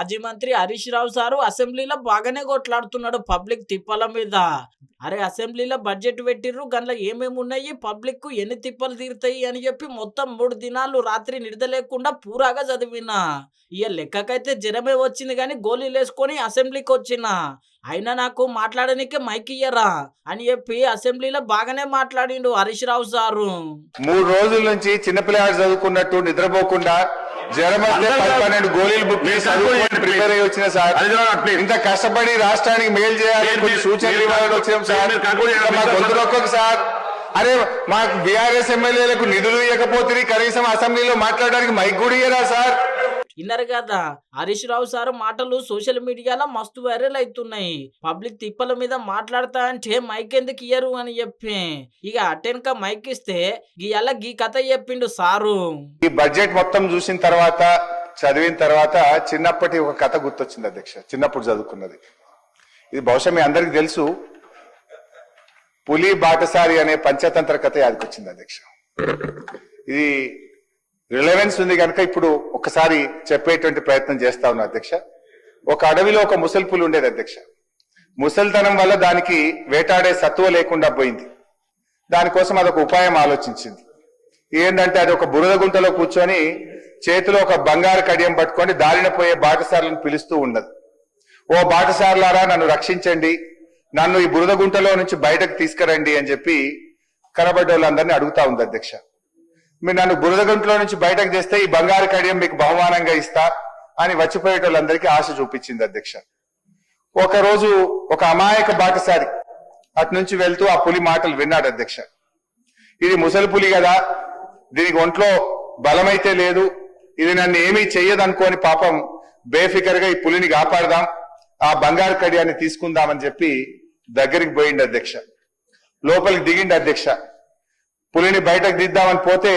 మాజీ మంత్రి హరీష్ రావు సారు అసెంబ్లీలో బాగానే కొట్లాడుతున్నాడు పబ్లిక్ తిప్పల మీద. అరే అసెంబ్లీలో బడ్జెట్ పెట్టిర్రు గండ్ల ఏమేమి ఉన్నాయి, పబ్లిక్ కు ఎన్ని తిప్పలు తీరుతాయి అని చెప్పి మొత్తం 3 దినాలు రాత్రి నిద్ర లేకుండా పూరాగా చదివినా. ఇక లెక్కకైతే జ్వరమే వచ్చింది కానీ గోళీలేసుకొని అసెంబ్లీకి వచ్చిన. అయినా నాకు మాట్లాడనికే మైక్ ఇయ్యరా అని చెప్పి అసెంబ్లీలో బాగానే మాట్లాడిండు హరీష్ రావు సారు. 3 రోజుల నుంచి చిన్నపిల్లలు చదువుకున్నట్టు నిద్రపోకుండా జ్వరం వస్తే 12 గోళీలు బుక్ చేసి చదువుకొని ప్రిపేర్ అయ్యి వచ్చిన సార్. ఇంత కష్టపడి రాష్ట్రానికి మేలు చేయాలి, కొన్ని సూచనలు ఇవ్వాలని వచ్చినాం సార్. మా గొంతు నొక్కకు సార్. అరే మాకు బీఆర్ఎస్ ఎమ్మెల్యేలకు నిధులు ఇవ్వకపోతే కనీసం అసెంబ్లీలో మాట్లాడడానికి మైక్ కూడా ఇయ్యరా సార్. విన్నారు కదా హరీష్ రావు సార్ మాటలు సోషల్ మీడియాలో మస్తు వైరల్ అవుతున్నాయి. పబ్లిక్ తిప్పల మీద మాట్లాడతా అంటే మైక్ ఎందుకు ఇయ్యరు అని చెప్పి ఇక అటెనక మైక్ ఇస్తే గీయాల గీ కథ చెప్పిండు సారు. ఈ బడ్జెట్ మొత్తం చూసిన తర్వాత చదివిన తర్వాత చిన్నప్పటి ఒక కథ గుర్తొచ్చింది అధ్యక్ష. చిన్నప్పుడు చదువుకున్నది ఇది బహుశా మీ అందరికి తెలుసు. పులి బాటసారి అనే పంచతంత్ర కథ యాదకొచ్చింది అధ్యక్ష. ఇది రిలవెన్స్ ఉంది కనుక ఇప్పుడు ఒకసారి చెప్పేటువంటి ప్రయత్నం చేస్తా ఉన్నా అధ్యక్ష. ఒక అడవిలో ఒక ముసలి పులి ఉండేది అధ్యక్ష. ముసలితనం వల్ల దానికి వేటాడే సత్తువ లేకుండా పోయింది. దానికోసం అదొక ఉపాయం ఆలోచించింది. ఏంటంటే అది ఒక బురద గుంటలో కూర్చొని చేతిలో ఒక బంగారు కడియం పట్టుకొని దారిన పోయే బాటసారులను పిలుస్తూ ఉన్నది. ఓ బాటసారులారా నన్ను రక్షించండి, నన్ను ఈ బురద గుంటలో నుంచి బయటకు తీసుకురండి అని చెప్పి కనబడ్డ వాళ్ళందరినీ అడుగుతా ఉంది అధ్యక్ష. మీరు నన్ను బురద గుంటలో నుంచి బయటకు తెస్తే ఈ బంగారు కడియం మీకు బహుమానంగా ఇస్తా అని వచ్చిపోయేటోళ్ళందరికీ ఆశ చూపించింది అధ్యక్ష. ఒకరోజు ఒక అమాయక బాటసారి అటు నుంచి వెళ్తూ ఆ పులి మాటలు విన్నాడు అధ్యక్ష. ఇది ముసలి పులి కదా, దీనికి ఒంట్లో బలమైతే లేదు, ఇది నన్ను ఏమీ చెయ్యదనుకోని పాపం బేఫికర్గా ఈ పులిని కాపాడదాం, ఆ బంగారు కడియాన్ని తీసుకుందామని చెప్పి దగ్గరికి పోయిండు అధ్యక్ష. లోపలికి దిగిండు అధ్యక్ష. పులిని బయటకు దిద్దామని పోతే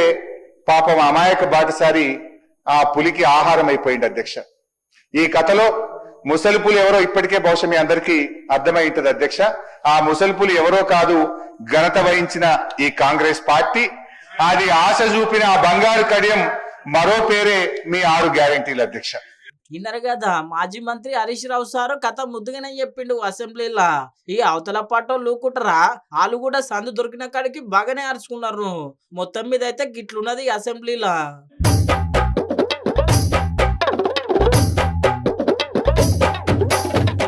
పాపం అమాయక బాటసారి ఆ పులికి ఆహారం అయిపోయింది అధ్యక్ష. ఈ కథలో ముసలి పులి ఎవరో ఇప్పటికే బహుశా మీ అందరికీ అర్థమై ఉంటది అధ్యక్ష. ఆ ముసలి పులి ఎవరో కాదు, ఘనత వహించిన ఈ కాంగ్రెస్ పార్టీ. అది ఆశ చూపిన ఆ బంగారు కడియం మరో పేరే మీ 6 గ్యారెంటీలు అధ్యక్ష. విన్నారు కదా మాజీ మంత్రి హరీష్ రావు సారు కథ ముద్దుగానే చెప్పిండు అసెంబ్లీలో. ఇక అవతల పాటో లూకుటరా వాళ్ళు కూడా సందు దొరికిన కాడికి బాగానే అరుచుకున్నారు. మొత్తం మీద అయితే గిట్లున్నది అసెంబ్లీలో.